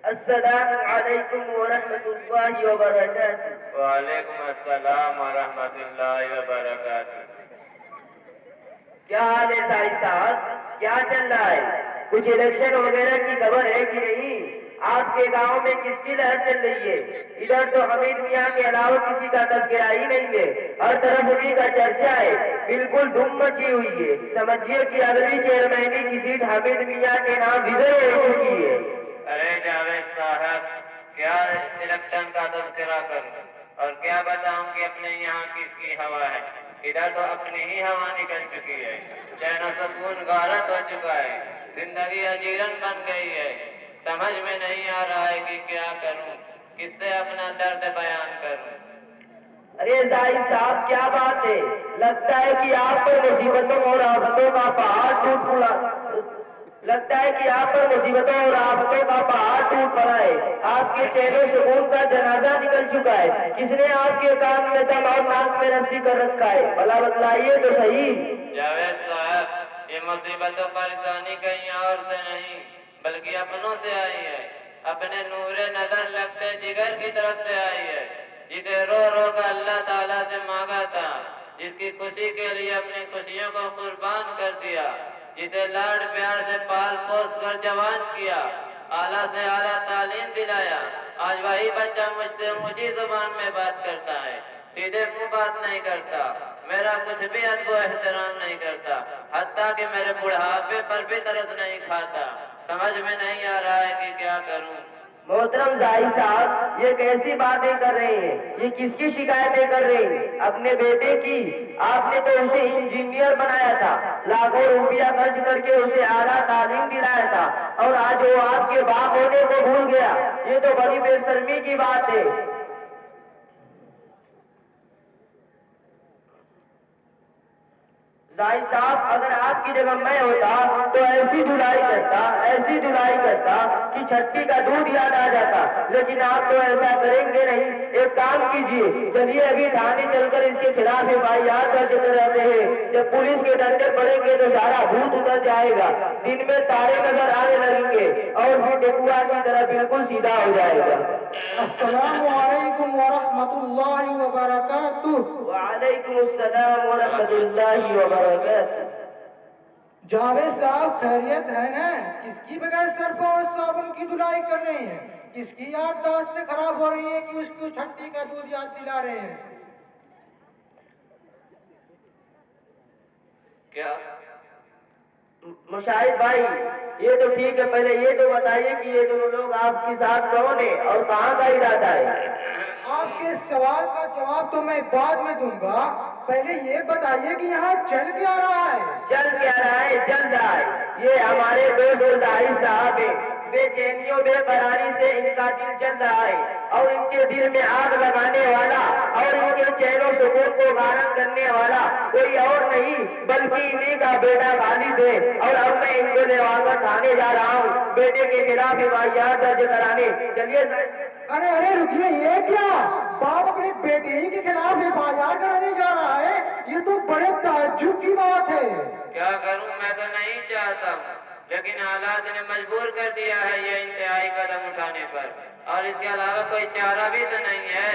السلام علیکم ورحمۃ اللہ وبرکاتہ۔ وعلیکم السلام ورحمۃ اللہ وبرکاتہ۔ کیا حال ہے صاحب صاحب؟ کیا چل رہا ہے؟ کچھ الیکشن وغیرہ کی خبر ہے کہ نہیں؟ آپ کے گاؤں میں کس کی لہر چل رہی ہے؟ ادھر تو حمید میاں کے علاوہ کسی کا تذکرہ ہی نہیں ہے، ہر طرف انہیں کا چرچا ہے، بالکل دھوم مچی ہوئی ہے۔ سمجھیے کہ اگلی چیئرمینی کی سیٹ حمید میاں کے نام ریزرو ہو چکی ہے۔ ارے جاوید صاحب، کیا الیکشن کا تذکرہ کروں اور کیا بتاؤں کہ اپنے یہاں کس کی ہوا ہے؟ ادھر تو اپنی ہی ہوا نکل چکی ہے، چین و سکون غارت ہو چکا ہے، زندگی اجیرن بن گئی ہے۔ سمجھ میں نہیں آ رہا ہے کہ کیا کروں، کس سے اپنا درد بیان کروں۔ ارے زاہد صاحب، کیا بات ہے؟ لگتا ہے کہ آپ پر مصیبتوں اور آفتوں کا پہاڑ ٹوٹ پڑا ہے۔ آپ کے چہرے سکون کا جنازہ نکل چکا ہے۔ کس نے آپ کے کان میں دم اور ناک میں رسی کر رکھا ہے؟ بھلا بتلائیے تو صحیح۔ جاوید صاحب، یہ مصیبت و پریشانی کہیں اور سے نہیں بلکہ اپنوں سے آئی ہے، اپنے نور نظر لگتے جگر کی طرف سے آئی ہے، جسے رو رو کر اللہ تعالیٰ سے مانگا تھا، جس کی خوشی کے لیے اپنی خوشیوں کو قربان کر دیا، جسے لاڈ پیار سے پال پوس کر جوان کیا، اعلیٰ سے اعلیٰ تعلیم دلایا، آج وہی بچہ مجھ سے اونچی زبان میں بات کرتا ہے، سیدھے منہ بات نہیں کرتا، میرا کچھ بھی ادب و احترام نہیں کرتا، حتیٰ کہ میرے بڑھاپے پر بھی ترس نہیں کھاتا۔ سمجھ میں نہیں آ رہا ہے کہ کیا کروں۔ محترم زاہد صاحب، یہ کیسی باتیں کر رہے ہیں؟ یہ کس کی شکایتیں کر رہے ہیں؟ اپنے بیٹے کی؟ آپ نے تو اسے انجینئر بنایا تھا، لاکھوں روپیہ خرچ کر کے اسے اعلیٰ تعلیم دلایا تھا، اور آج وہ آپ کے باپ ہونے کو بھول گیا۔ یہ تو بڑی بے شرمی کی بات ہے۔ زاہد صاحب، اگر آپ کی جگہ میں ہوتا تو ایسی دھلائی کرتا کہ چھٹی کا دودھ یاد آ جاتا، لیکن آپ تو ایسا کریں گے نہیں۔ ایک کام کیجئے، چلیے ابھی تھانے چل کر اس کے خلاف FIR درج کراتے ہیں۔ جب پولیس کے ڈنڈے پڑیں گے تو سارا بھوت اتر جائے گا، دن میں تارے نظر آنے لگیں گے اور پھر ڈکوا کی طرح بالکل سیدھا ہو جائے گا۔ السلام علیکم ورحمۃ اللہ وبرکاتہ۔ وعلیکم السلام ورحمۃ اللہ وبرکاتہ۔ جاوید صاحب، خیریت ہے نا؟ کس کی بغیر سرف اور صابن کی دھلائی کر رہے ہیں؟ کس کی یادداشت خراب ہو رہی ہے کہ اس کو چھٹی کا دودھ یاد دلا رہے ہیں؟ کیا مشاہد بھائی، یہ تو ٹھیک ہے، پہلے یہ تو بتائیے کہ یہ دونوں لوگ آپ کے ساتھ کون ہیں اور کہاں کا ارادہ ہے؟ آپ کے سوال کا جواب تو میں بعد میں دوں گا، پہلے یہ بتائیے کہ یہاں چل کیا رہا ہے؟ چل کیا رہا ہے؟ چل رہا ہے، یہ ہمارے دوست زاہد صاحب ہیں، بے چینیوں بے قراری سے ان کا دل چل رہا ہے، اور ان کے دل میں آگ لگانے والا اور ان کے چین و سکون کو غارت کرنے والا کوئی اور نہیں بلکہ انہی کا بیٹا خالد ہے۔ اور اب میں ان کو لوا کر تھانے جا رہا ہوں بیٹے کے خلاف FIR درج کرانے۔ چلیے ارے رکیے، یہ کیا؟ باپ اپنے بیٹے ہی کے خلاف FIR کرانے جا رہا ہے؟ یہ تو بڑے تعجب کی بات ہے۔ کیا کروں؟ میں تو نہیں چاہتا ہوں، لیکن حالات نے مجبور کر دیا ہے یہ انتہائی قدم اٹھانے پر، اور اس کے علاوہ کوئی چارہ بھی تو نہیں ہے۔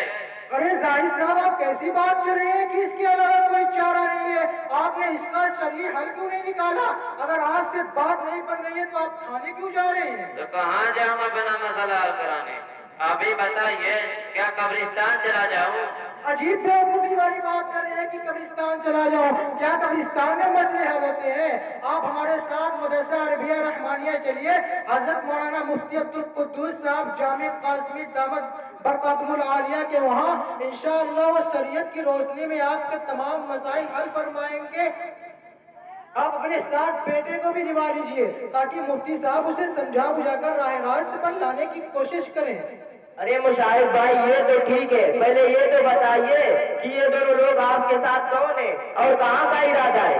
ارے زاہد صاحب، آپ کیسی بات کر رہے ہیں کہ اس کے علاوہ کوئی چارہ نہیں ہے؟ آپ نے اس کا صحیح حل کیوں نہیں نکالا؟ اگر آپ سے بات نہیں بن رہی ہے تو آپ تھانے کیوں جا رہے ہیں؟ تو کہاں جاؤں اپنا مسئلہ حل کرانے؟ آپ ہی بتائیے، کیا قبرستان چلا جاؤں؟ عجیب بیوقوفی والی بات کر رہے ہیں کہ قبرستان چلا جاؤ۔ کیا قبرستان میں مسئلے حل ہوتے ہیں؟ آپ ہمارے ساتھ مدرسہ عربیہ رحمانیہ چلیے، حضرت مولانا مفتی عبدالقدوس صاحب جامع قاسمی دامت برکاتہم العالیہ کے وہاں انشاءاللہ وہ شریعت کی روشنی میں آپ کے تمام مسائل حل فرمائیں گے۔ آپ اپنے ساتھ بیٹے کو بھی لوا لیجئے تاکہ مفتی صاحب اسے سمجھا بجھا کر راہ راست پر لانے کی کوشش کریں۔ ارے مشاہد بھائی، یہ تو ٹھیک ہے، پہلے یہ تو بتائیے کہ یہ دونوں لوگ آپ کے ساتھ کون ہیں اور کہاں کا ارادہ ہے؟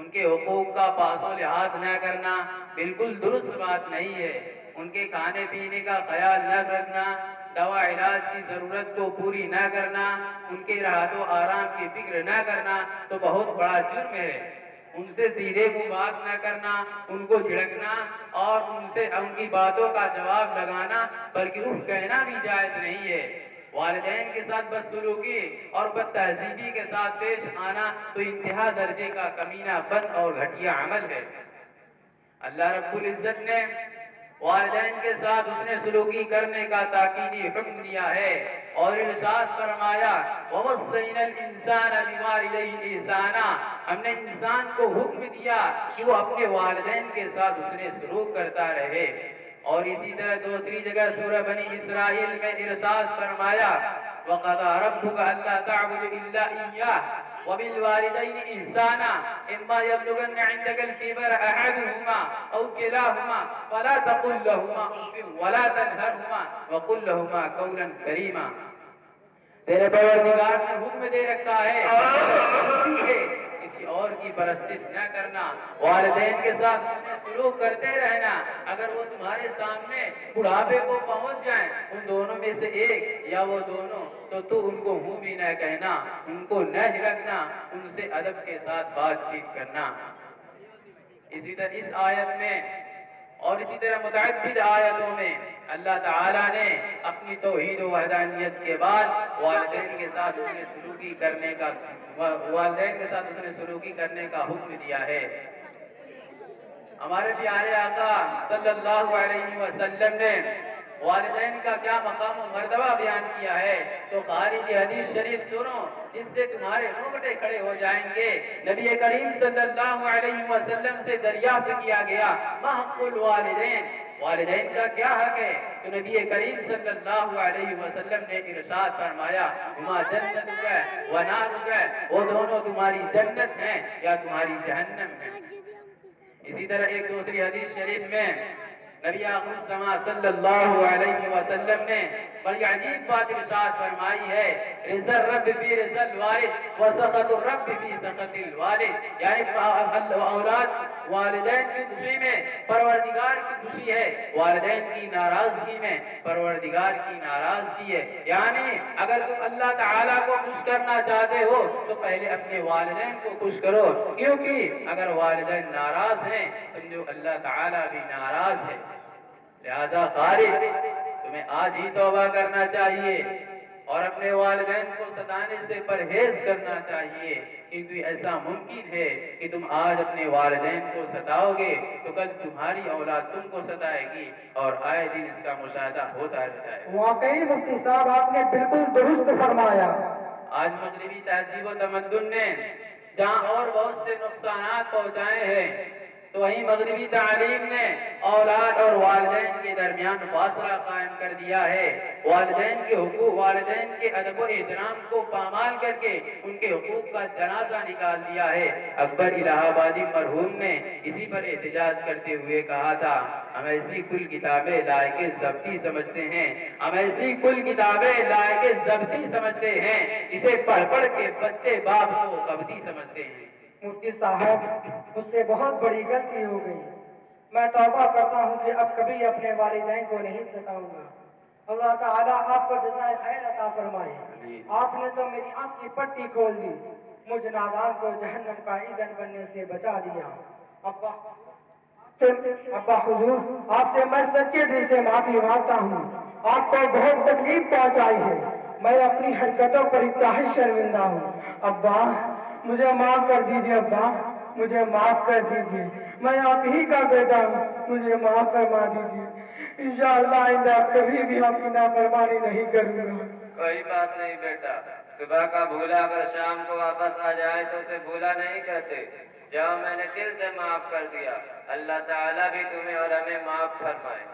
ان کے حقوق کا پاس و لحاظ نہ کرنا بالکل درست بات نہیں ہے. ان کے کھانے پینے کا خیال نہ رکھنا، دوا علاج کی ضرورت کو پوری نہ کرنا، ان کے راحت و آرام کی فکر نہ کرنا تو بہت بڑا جرم ہے. ان سے سیدھے منہ بات نہ کرنا، ان کو جھڑکنا اور ان کی باتوں کا جواب لگانا بلکہ اف کہنا بھی جائز نہیں ہے. والدین کے ساتھ بدسلوکی اور بد تہذیبی کے ساتھ پیش آنا تو انتہا درجے کا کمینہ پن اور گھٹیا عمل ہے. اللہ رب العزت نے والدین کے ساتھ حسن سلوکی کرنے کا تاکیدی حکم دیا ہے اور ارشاد فرمایا وَوَصَّيْنَا الْإِنسَانَ بِوَالِدَيْهِ إِحْسَانًا. ہم نے انسان کو حکم دیا کہ وہ اپنے والدین کے ساتھ حسن سلوک کرتا رہے. اور اسی طرح دوسری جگہ سورہ بنی اسرائیل میں ارشاد فرمایا وَقَضَىٰ رَبُّكَ أَلَّا تَعْبُدُوا إِلَّا إِيَّاهُ وَبِالْوَالِدَيْنِ إِحْسَانًا إِمَّا يَبْلُغَنَّ عِندَكَ الْكِبَرَ أَحَدُهُمَا أَوْ كِلَاهُمَا فَلَا تَقُل لَّهُمَا أُفٍّ وَلَا تَنْهَرْهُمَا وَقُل لَّهُمَا قَوْلًا كَرِيمًا. تیرے پروردگار نے حکم دے رکھا ہے کسی اور کی پرستش نہ کرنا، والدین کے ساتھ حسن سلوک کرتے رہنا. اگر وہ تمہارے سامنے بڑھاپے کو پہنچ جائیں ان دونوں میں سے ایک یا وہ دونوں تو ان کو منہ بھی نہ کہنا، ان کو نہ جھڑکنا، ان سے ادب کے ساتھ بات چیت کرنا. اسی طرح اس آیت میں اور اسی طرح متعدد آیتوں میں اللہ تعالیٰ نے اپنی توحید و وحدانیت کے بعد والدین کے ساتھ حسن سلوکی کرنے کا حکم دیا ہے. ہمارے پیارے آقا صلی اللہ علیہ وسلم نے والدین کا کیا مقام و مرتبہ بیان کیا ہے تو خارج حدیث شریف سنو جس سے تمہارے رونگٹے کھڑے ہو جائیں گے. نبی کریم صلی اللہ علیہ وسلم سے دریافت کیا گیا ما حق الوالدین، والدین کا کیا حق ہے؟ تو نبی کریم صلی اللہ علیہ وسلم نے ارشاد فرمایا ہما جنت و نار، وہ دونوں تمہاری جنت ہیں یا تمہاری جہنم ہیں. اسی طرح ایک دوسری حدیث شریف میں نبی آخر السماء صلی اللہ علیہ وسلم نے بڑی عجیب بات ارشاد فرمائی ہے رضا الرب فی رضا الوالد و سخط الرب فی سخط الوالد. یعنی اولاد والدین کی خوشی میں پروردگار کی خوشی ہے، والدین کی ناراضگی میں پروردگار کی ناراضگی ہے. یعنی اگر تم اللہ تعالیٰ کو خوش کرنا چاہتے ہو تو پہلے اپنے والدین کو خوش کرو، کیونکہ اگر والدین ناراض ہیں سمجھو اللہ تعالیٰ بھی ناراض ہے. لہذا خارج تمہیں آج ہی توبہ کرنا چاہیے اور اپنے والدین کو ستانے سے پرہیز کرنا چاہیے، کیونکہ ایسا ممکن ہے کہ تم آج اپنے والدین کو ستاؤ گے تو کل تمہاری اولاد تم کو ستائے گی اور آئے دن اس کا مشاہدہ ہوتا رہتا ہے. واقعی مفتی صاحب آپ نے بالکل درست فرمایا. آج مغربی تہذیب و تمدن نے جہاں اور بہت سے نقصانات پہنچائے ہیں تو وہیں مغربی تعلیم نے اولاد اور والدین کے درمیان فاصلہ قائم کر دیا ہے. والدین کے حقوق، والدین کے ادب و احترام کو پامال کر کے ان کے حقوق کا جنازہ نکال دیا ہے. اکبر الہ آبادی مرحوم نے اسی پر احتجاج کرتے ہوئے کہا تھا ہم ایسی کل کتابیں لائق ضبطی سمجھتے ہیں، ہم ایسی کل کتابیں لائق ضبطی سمجھتے ہیں اسے پڑھ پڑھ کے بچے باپ کو قبطی سمجھتے ہیں. مفتی صاحب مجھ سے بہت بڑی غلطی ہو گئی، میں توبہ کرتا ہوں کہ اب کبھی اپنے والدین کو نہیں ستاؤں گا. اللہ تعالیٰ آپ کو جزائے خیر عطا فرمائے. آپ نے تو میری آنکھ کی پٹی کھول دی، مجھ نادان کو جہنم کا ایندھن بننے سے بچا دیا. ابا حضور آپ سے میں سچے دل سے معافی مانگتا ہوں، آپ کو بہت تکلیف پہنچائی ہے، میں اپنی حرکتوں پر انتہائی شرمندہ ہوں. ابا مجھے معاف کر دیجیے، ابا مجھے معاف کر دیجیے، میں آپ ہی کا بیٹا ہوں، مجھے معاف فرما دیجیے. انشاءاللہ آئندہ کبھی بھی آپ کی نافرمانی نہیں کروں گا. کوئی بات نہیں بیٹا، صبح کا بھولا اگر شام کو واپس آ جائے تو اسے بھولا نہیں کہتے. جاؤ میں نے دل سے معاف کر دیا، اللہ تعالیٰ بھی تمہیں اور ہمیں معاف فرمائے.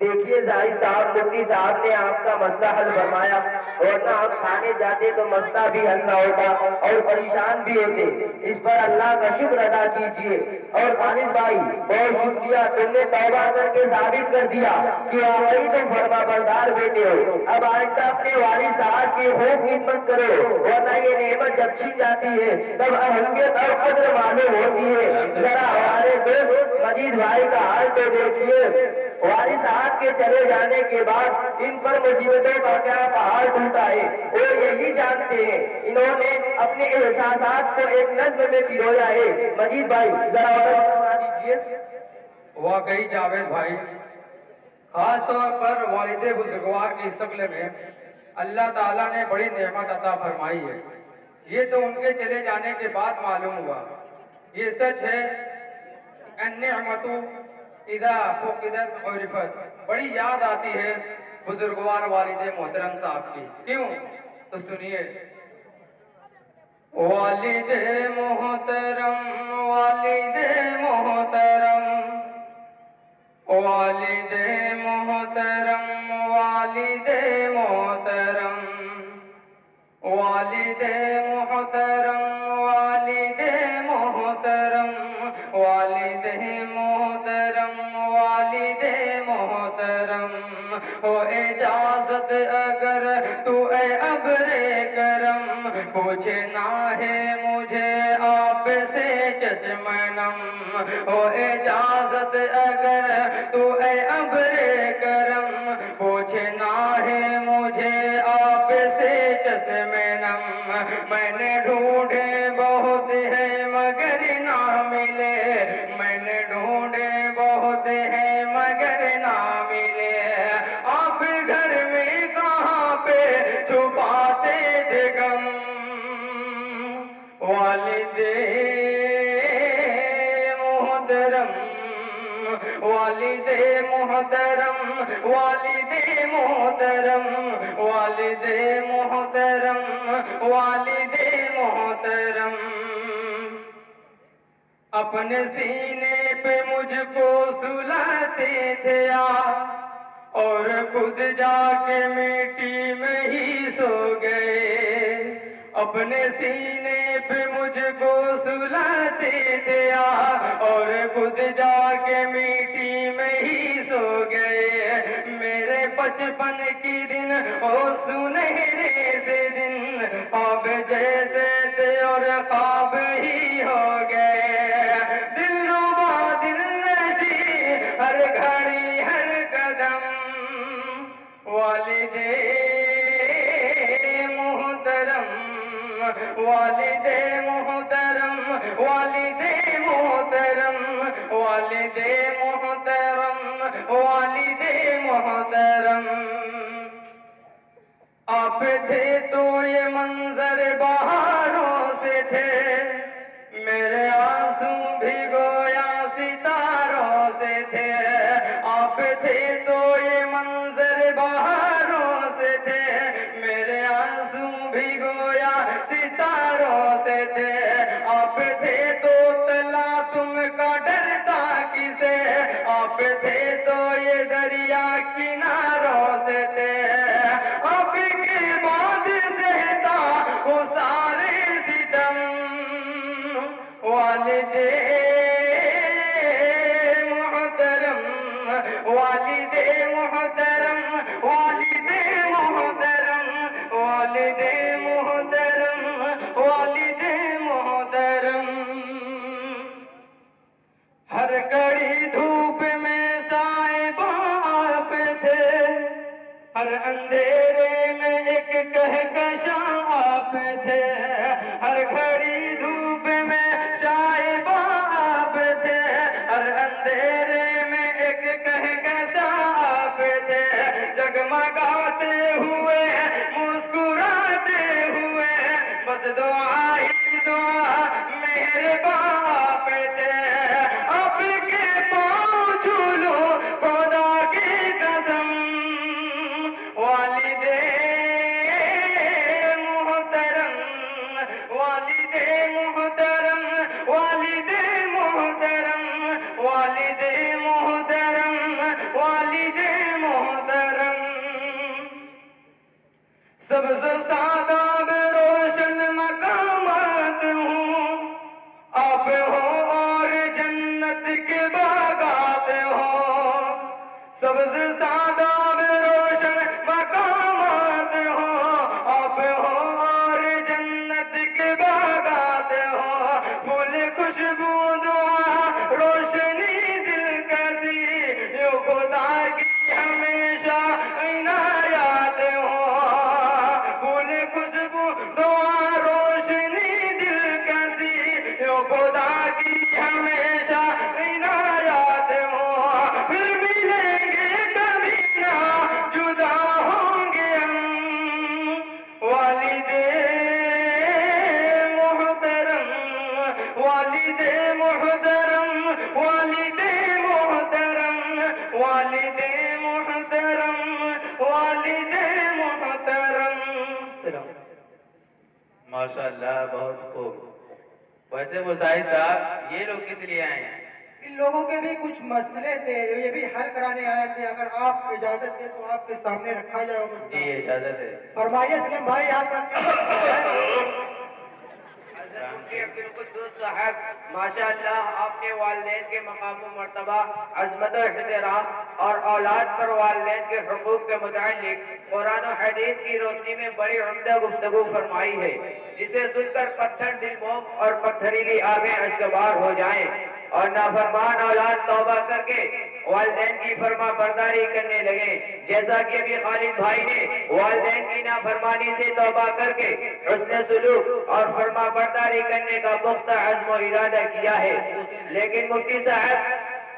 دیکھیے زاہد صاحب، مفتی صاحب نے آپ کا مسئلہ حل فرمایا. ورنہ ہم کھانے جاتے تو مسئلہ بھی حل نہ ہوتا اور پریشان بھی ہوتے. اس پر اللہ کا شکر ادا کیجیے. اور خالد بھائی بہت شکریہ, تم نے توبہ کر کے ثابت کر دیا کہ واقعی تم فرما بردار بیٹے ہو. اب آئندہ اپنے والد صاحب کی خوب خدمت کرو, ورنہ یہ نعمت جب چھن جاتی ہے تب اہمیت اور قدر معلوم ہوتی ہے. ذرا ہمارے دوست مجید بھائی کا حال تو دیکھیے. والد صاحب کے چلے جانے کے بعد ان پر مصیبتوں کا کیا پہاڑ ٹوٹا ہے وہ یہی جانتے ہیں. انہوں نے اپنے احساسات کو ایک نظم میں پرویا ہے. مجید بھائی ذرا فرما دیجیے. واقعی جاوید بھائی, خاص طور پر والد بزرگوار کی شکل میں اللہ تعالیٰ نے بڑی نعمت عطا فرمائی ہے. یہ تو ان کے چلے جانے کے بعد معلوم ہوا. یہ سچ ہے النعمت اذا فقدت عرفت. بڑی یاد آتی ہے بزرگوار والد محترم صاحب کی. کیوں تو سنیے. والد محترم والد محترم والد محترم والد محترم والد محترم والد محترم والد محترم والد محترم ہو اجازت اگر تو اے ابر کرم پوچھنا ہے مجھے آپ سے چشم نم. ہو اجازت اگر تو اے ابر کرم پوچھنا ہے مجھے آپ سے چشم نم. میں نے ڈھونڈے بہت ہے مگر نہ ملے, میں نے ڈھونڈے بہت ہے مگر نہ ملے. آپ گھر میں کہاں پہ چھپاتے تھے غم. والد محترم والد محترم والد محترم والد محترم والد محترم. اپنے سینے پہ مجھ کو سلاتے تھے اور خود جا کے مٹی میں ہی سو گئے. اپنے سینے پہ مجھ کو سلاتے تھے اور خود جا کے مٹی میں ہی سو گئے. میرے بچپن کی دن اور سنہرے سے دن خواب جیسے تھے اور خواب ہی ہو گئے. دلربا دل نشی ہر گھڑی ہر قدم. والد محترم والد محترم والد محترم والد محترم والد محترم. آپ تھے تو یہ منظر بہاروں سے تھے, میرے آنسو بھگویا ستاروں سے تھے. آپ تھے تو یہ منظر بہاروں سے تھے, میرے آنسو بھگویا ستاروں سے تھے. آپ تھے تو تلا تم کا ڈرتا کسے, آپ تھے تو یہ دریا کناروں سے تھے. آپ کے بعد سہتا وہ سارے ستم. والد محترم والد محترم والد محترم والد محترم والد محترم. ہر کڑی دھوپ میں صاحبان آپ تھے, ہر اندھیرے میں ایک کہکشاں آپ تھے. ہر گھڑی دھوپ میں صاحبان آپ تھے, ہر اندھیرے میں ایک کہکشاں آپ تھے. جگمگاتے ہوئے مسکراتے ہوئے بس دعا ہی دعا مہربان آپ تھے. آپ کے پاؤں جھولو خدا کی قسم. والد محترم والد محترم والد محترم والد محترم والد محترم. سب سبز ساداب روشن مقامات ہوں، آپ ہوں اور جنت کے باغات ہوں، پھول خوشبو دعا روشنی دل کسی، یوں خدا کی ہمیشہ عنایات ہوں، پھول خوشبو دعا روشنی دل کسی، یوں خدا کی ہمیشہ عنایات ہوں، پھر ملیں گے کبھی نہ جدا ہوں گے ہم، والد محترم، والد محترم، والد محترم، والد محترم، والد محترم. ماشاء اللہ، بہت خوب. ویسے مجاہد صاحب یہ لوگ کس لیے آئے ہیں؟ ان لوگوں کے بھی کچھ مسئلے تھے، یہ بھی حل کرانے آئے تھے. اگر آپ اجازت دیں تو آپ کے سامنے رکھا جائے وہ مسئلہ. جی اجازت ہے. فرمائیے اسلم بھائی، آپ کا کیا مسئلہ ہے؟ حضرت مفتی عبدالقدوس صاحب، ماشاء اللہ آپ نے والدین کے مقام و مرتبہ، عظمت و احترام اور اولاد پر والدین کے حقوق کے متعلق قرآن و حدیث کی روشنی میں بڑی عمدہ گفتگو فرمائی ہے، جسے سن کر پتھر دل موم اور پتھریلی آنکھیں اشکبار ہو جائیں اور نافرمان اولاد توبہ کر کے والدین کی فرما برداری کرنے لگے، جیسا کہ ابھی خالد بھائی نے والدین کی نافرمانی سے توبہ کر کے حسن سلوک اور فرما برداری کرنے کا پختہ عزم و ارادہ کیا ہے. لیکن مفتی صاحب،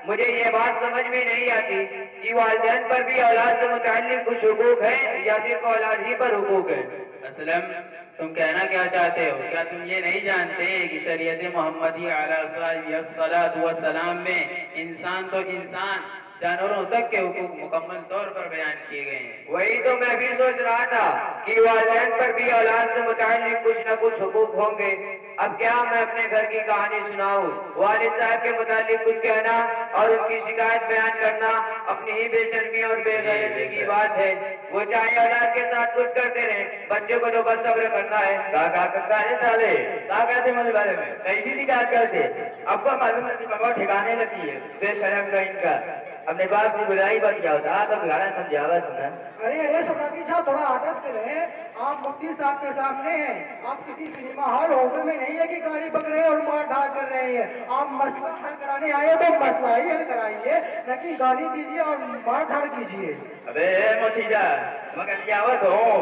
مجھے یہ بات سمجھ میں نہیں آتی کہ والدین پر بھی اولاد سے متعلق کچھ حقوق ہیں یا صرف اولاد ہی پر حقوق ہیں؟ اسلم، تم کہنا کیا چاہتے ہو؟ کیا تم یہ نہیں جانتے کہ شریعت محمدی علیہ الصلاۃ والسلام میں انسان تو انسان، جانوروں تک کے حقوق مکمل طور پر بیان کیے گئے ہیں؟ وہی تو میں بھی سوچ رہا تھا کہ والدین پر بھی اولاد سے متعلق کچھ نہ کچھ حقوق ہوں گے. اب کیا میں اپنے گھر کی کہانی سناؤں؟ والد صاحب کے متعلق کچھ کہنا اور ان کی شکایت بیان کرنا اپنی ہی بے شرمی اور بے غیرتی کی بات ہے. وہ چاہے اولاد کے ساتھ کچھ کرتے رہیں، بچے کو تو بس صبر کرنا ہے. بارے میں کئی شکایت کرتے، اب کو معلوم نہیں بابا ٹھکانے لگی ہے بے شرم کا ان کا. اپنے باپ کی برائی بات کیا ہوتا تو گھاڑا سمجھاوا سنا. ارے سماجی صاحب، تھوڑا ادب سے رہے. آپ مفتی صاحب کے سامنے ہیں، آپ کسی سنیما ہال ہوٹل میں نہیں ہے کہ گاڑی پکڑ رہے ہیں اور مار ڈھال کر رہے ہیں. آپ مسئلہ حل کرانے آئے تو مسئلہ ہی حل کرائیے، نہ کہ گالی دیجیے اور مار ڈھال کیجیے. ابے موچیدہ مگر جاوت ہوں،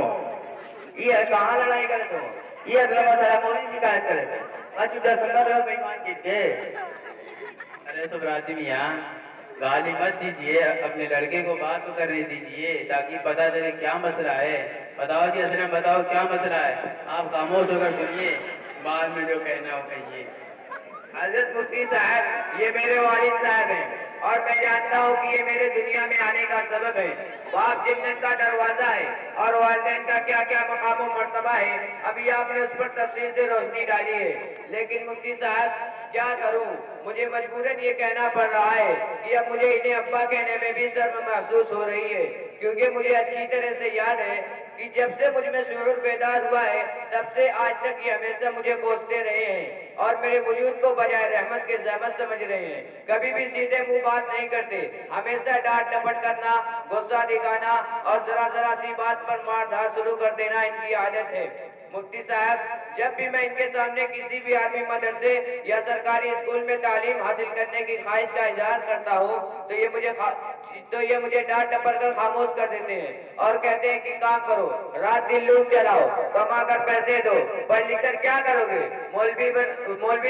یہ کہاں لڑائی کرے تو یہ اگلا مسئلہ موری شکایت کرے تو اچھا سنگا رہا بےمان جیت کے. ارے سبراتی میاں، گالی مت دیجیے، اپنے لڑکے کو بات تو کرنے دیجیے تاکہ پتہ چلے کیا مسئلہ ہے. بتاؤ جی اسلم، بتاؤ کیا مسئلہ ہے؟ آپ خاموش ہو کر سنیے، بعد میں جو کہنا ہو کہیے. حضرت مفتی صاحب، یہ میرے والد صاحب ہیں اور میں جانتا ہوں کہ یہ میرے دنیا میں آنے کا سبب ہے. باپ جنت کا دروازہ ہے اور والدین کا کیا کیا مقام و مرتبہ ہے، ابھی آپ نے اس پر تفصیل سے روشنی ڈالی ہے. لیکن مفتی صاحب کیا کروں، مجھے مجبوراً یہ کہنا پڑ رہا ہے کہ اب مجھے انہیں ابا کہنے میں بھی شرم محسوس ہو رہی ہے، کیونکہ مجھے اچھی طرح سے یاد ہے کہ جب سے مجھ میں شعور بیدار ہوا ہے تب سے آج تک یہ ہمیشہ مجھے کوستے رہے ہیں اور میرے وجود کو بجائے رحمت کے زحمت سمجھ رہے ہیں. کبھی بھی سیدھے منہ بات نہیں کرتے، ہمیشہ ڈانٹ ڈپٹ کرنا، غصہ دکھانا اور ذرا ذرا سی بات پر مار دھار شروع کر دینا ان کی عادت ہے. مفتی صاحب، جب بھی میں ان کے سامنے کسی بھی عالمی مدرسے یا سرکاری اسکول میں تعلیم حاصل کرنے کی خواہش کا اظہار کرتا ہوں تو یہ مجھے ڈانٹ ڈپٹ کر خاموش کر دیتے ہیں اور کہتے ہیں کہ کام کرو، رات دن لوٹ چلاؤ، کما کر پیسے دو، پڑھ لکھ کر کیا کرو گے؟ مولوی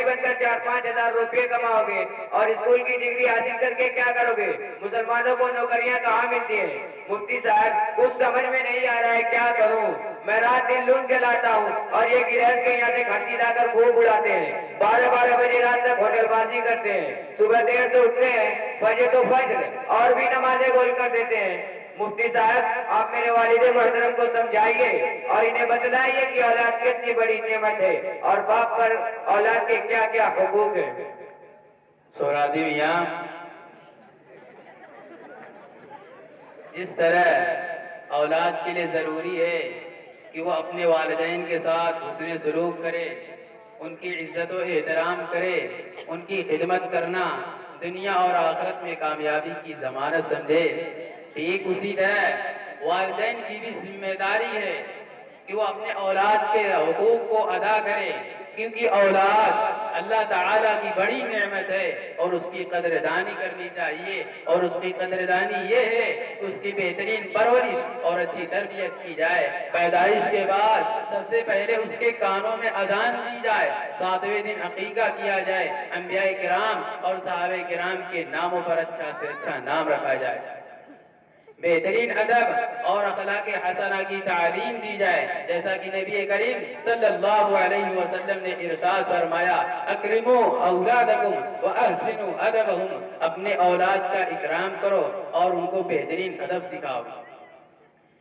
بن کر 4-5 ہزار روپے کماؤ گے اور اسکول کی ڈگری حاصل کر کے کیا کرو گے؟ مسلمانوں کو نوکریاں کہاں ملتی ہیں؟ مفتی صاحب، کچھ سمجھ میں نہیں آ رہا ہے، کیا کروں؟ میں رات دن لوٹ چلاتا ہوں اور یہ گرہست کے یہاں سے کھرچی لا کر خوب اڑاتے ہیں. 12 بجے رات تک ہوٹل بازی کرتے ہیں، صبح دیر سے اٹھتے ہیں، فجر تو فجر اور بھی نمازیں گول کر دیتے ہیں. مفتی صاحب، آپ میرے والد محترم کو سمجھائیے اور انہیں بتلائیے کہ اولاد کتنی بڑی نعمت ہے اور باپ پر اولاد کے کیا کیا حقوق ہیں. سورادی میاں، جس طرح اولاد کے لیے ضروری ہے کہ وہ اپنے والدین کے ساتھ حسن سلوک کرے، ان کی عزت و احترام کرے، ان کی خدمت کرنا دنیا اور آخرت میں کامیابی کی ضمانت سمجھے۔ ٹھیک اسی طرح والدین کی بھی ذمہ داری ہے کہ وہ اپنے اولاد کے حقوق کو ادا کرے، کیونکہ اولاد اللہ تعالیٰ کی بڑی نعمت ہے اور اس کی قدردانی کرنی چاہیے، اور اس کی قدردانی یہ ہے کہ اس کی بہترین پرورش اور اچھی تربیت کی جائے۔ پیدائش کے بعد سب سے پہلے اس کے کانوں میں اذان دی جائے، 7ویں دن عقیقہ کیا جائے، انبیاء کرام اور صحابہ کرام کے ناموں پر اچھا سے اچھا نام رکھا جائے، بہترین ادب اور اخلاق حسنہ کی تعلیم دی جائے، جیسا کہ نبی کریم صلی اللہ علیہ وسلم نے ارشاد فرمایا، اکرموا اولادکم واحسنوا ادبہم، اپنے اولاد کا اکرام کرو اور ان کو بہترین ادب سکھاؤ۔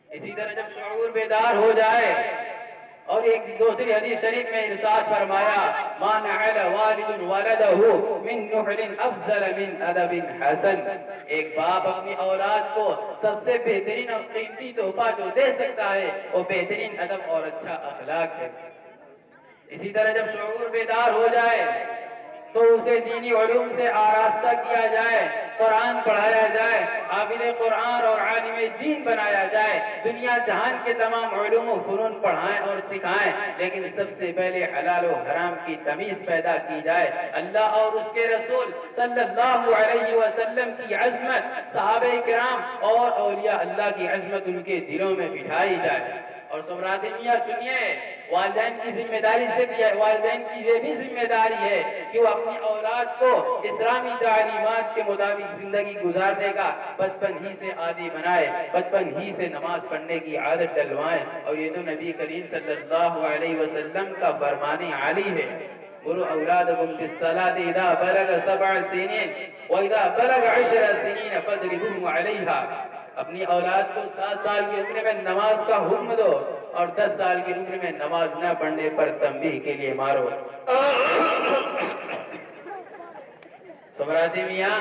اسی طرح جب شعور بیدار ہو جائے، اور ایک دوسری حدیث شریف میں ارشاد فرمایا، ما نعل والد ولدہ من نحل افضل من ادب حسن، ایک باپ اپنی اولاد کو سب سے بہترین اور قیمتی تحفہ جو دے سکتا ہے وہ بہترین ادب اور اچھا اخلاق ہے۔ اسی طرح جب شعور بیدار ہو جائے تو اسے دینی علوم سے آراستہ کیا جائے، قرآن پڑھایا جائے، حافظ قرآن اور عالم دین بنایا جائے، دنیا جہان کے تمام علوم و فنون پڑھائیں اور سکھائیں، لیکن سب سے پہلے حلال و حرام کی تمیز پیدا کی جائے، اللہ اور اس کے رسول صلی اللہ علیہ وسلم کی عظمت، صحابہ کرام اور اولیاء اللہ کی عظمت ان کے دلوں میں بٹھائی جائے۔ اور سمراط میاں سنیے، والدین کی ذمہ داری سے بھی ہے، والدین کی یہ بھی ذمہ داری ہے کہ وہ اپنی اولاد کو اسلامی تعلیمات کے مطابق زندگی گزارنے کا بچپن ہی سے عادی بنائے، بچپن ہی سے نماز پڑھنے کی عادت ڈلوائیں، اور یہ تو نبی کریم صلی اللہ علیہ وسلم کا فرمان عالی ہے، مروا اولادکم بالصلاۃ اذا بلغ 7 سنین واذا بلغ 10 سنین فاضربوہ علیہا، اپنی اولاد کو 7 سال کی عمر میں نماز کا حکم دو اور 10 سال کی عمر میں نماز نہ پڑھنے پر تنبیہ کے لیے مارو۔ سمراتی میاں،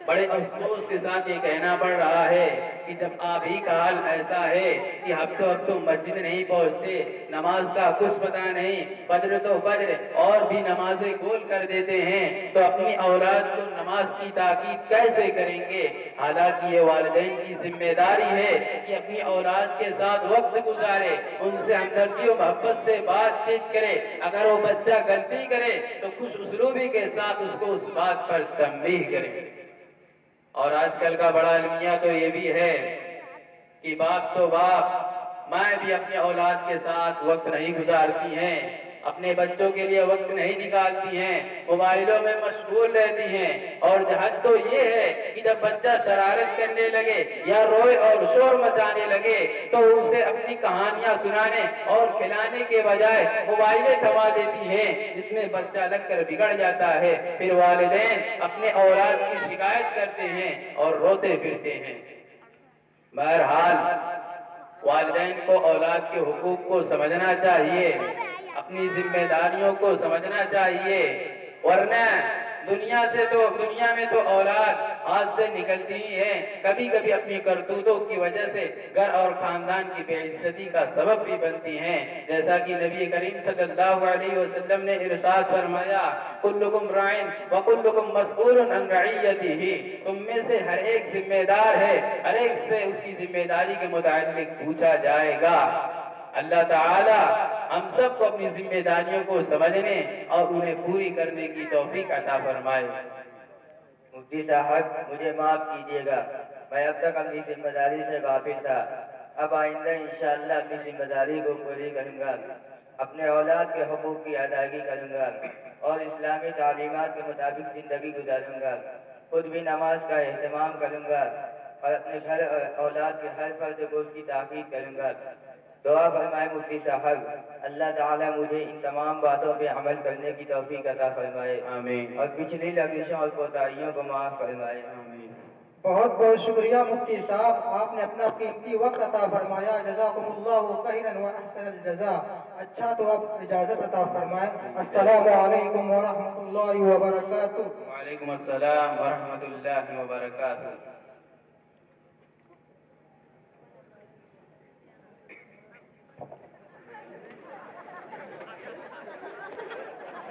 بڑے افسوس کے ساتھ یہ کہنا پڑ رہا ہے کہ جب آپ ہی کا حال ایسا ہے کہ ہفتوں مسجد نہیں پہنچتے، نماز کا کچھ پتہ نہیں، فجر تو فجر اور بھی نمازیں گول کر دیتے ہیں، تو اپنی اولاد کو نماز کی تاکید کیسے کریں گے؟ حالانکہ یہ والدین کی ذمہ داری ہے کہ اپنی اولاد کے ساتھ وقت گزارے، ان سے ہمدردی و محبت سے بات چیت کرے، اگر وہ بچہ غلطی کرے تو خوش اسلوبی کے ساتھ اس کو اس بات پر تنبیہ کرے۔ اور آج کل کا بڑا المیہ تو یہ بھی ہے کہ باپ تو باپ، مائیں بھی اپنے اولاد کے ساتھ وقت نہیں گزارتی ہیں، اپنے بچوں کے لیے وقت نہیں نکالتی ہیں، موبائلوں میں مشغول رہتی ہیں، اور حد تو یہ ہے کہ جب بچہ شرارت کرنے لگے یا روئے اور شور مچانے لگے تو اسے اپنی کہانیاں سنانے اور کھلانے کے بجائے موبائلیں تھما دیتی ہیں، جس میں بچہ لگ کر بگڑ جاتا ہے، پھر والدین اپنے اولاد کی شکایت کرتے ہیں اور روتے پھرتے ہیں۔ بہرحال والدین کو اولاد کے حقوق کو سمجھنا چاہیے، اپنی ذمہ داریوں کو سمجھنا چاہیے، ورنہ دنیا میں تو اولاد ہاتھ سے نکلتی ہی ہے، کبھی کبھی اپنی کرتوتوں کی وجہ سے گھر اور خاندان کی بے عزتی کا سبب بھی بنتی ہیں، جیسا کہ نبی کریم صلی اللہ علیہ وسلم نے ارشاد فرمایا، کلکم راعٍ وکلکم مسئول عن رعیتہ، تم میں سے ہر ایک ذمہ دار ہے، ہر ایک سے اس کی ذمہ داری کے متعلق پوچھا جائے گا۔ اللہ تعالی ہم سب کو اپنی ذمہ داریوں کو سمجھنے اور انہیں پوری کرنے کی توفیق عطا فرمائے۔ مفتی صاحب مجھے معاف کیجیے گا، میں اب تک اپنی ذمہ داری سے غافل تھا، اب آئندہ انشاءاللہ اپنی ذمہ داری کو پوری کروں گا، اپنے اولاد کے حقوق کی ادائیگی کروں گا اور اسلامی تعلیمات کے مطابق زندگی گزاروں گا، خود بھی نماز کا اہتمام کروں گا اور اپنے گھر اور اولاد کے ہر فرد کو اس کی تاکید کروں گا۔ دعا فرمائے مفتی صاحب، اللہ تعالیٰ مجھے ان تمام باتوں پہ عمل کرنے کی توفیق عطا فرمائے، آمین، اور پچھلی لغزشوں اور کوتاہیوں کو معاف فرمائے۔ آمین۔ بہت بہت شکریہ مفتی صاحب، آپ نے اپنا قیمتی وقت عطا فرمایا، جزاکم اللہ خیرا و احسن الجزاء۔ اچھا تو اب اجازت عطا فرمائیں، السلام علیکم ورحمۃ اللہ وبرکاتہ۔ وعلیکم السلام ورحمۃ اللہ وبرکاتہ۔